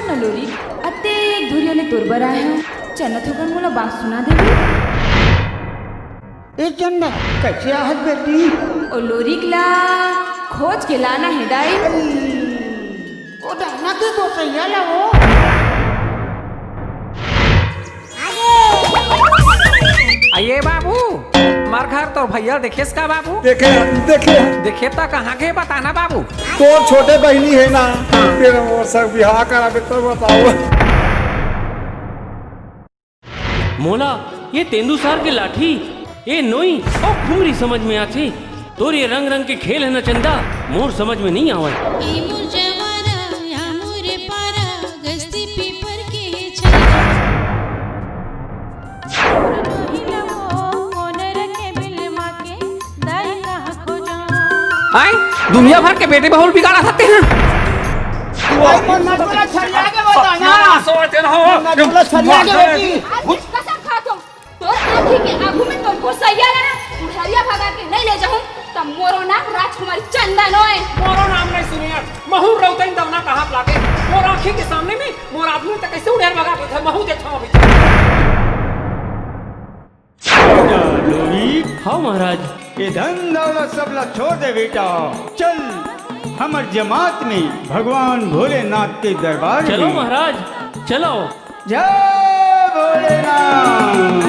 न लोरी अते एक धुरियोले तोर बराए हो चन्ना थोकन मोला बात सुना दे ए चंदा कैसे आहत बेटी ओ लोरी ला खोज के लाना है दाई ओ डाना के तो सैया ला वो आइए बाबू मार घर तो भैया देखेस का बाबू देखे देखे देखे तो कहाँ के बताना बाबू तो छोटे बहनी है ना फिर वो सब बिहार करा दे तो बताओ मोला ये तेंदुसार के लाठी ये नोई और खुमरी समझ में आती तोर ये रंग रंग के खेल है न चंदा मोर समझ में नहीं आवे आए दुनिया भर के बेटे बहुल बिगाड़ा सकते हैं मोरो नाम राजकुमारी चंदा नोए मोरो नाम नहीं सुनिया महू रौतन दवना कहां लागे मोर आंखी के सामने में मोर आदमी तक कैसे उड़ेर भगा था महू देखा अभी हाँ महाराज ये धन दौलत सब ला छोड़ दे बेटा चल हमर जमात में भगवान भोलेनाथ के दरबार चलो महाराज चलो जय भोलेनाथ।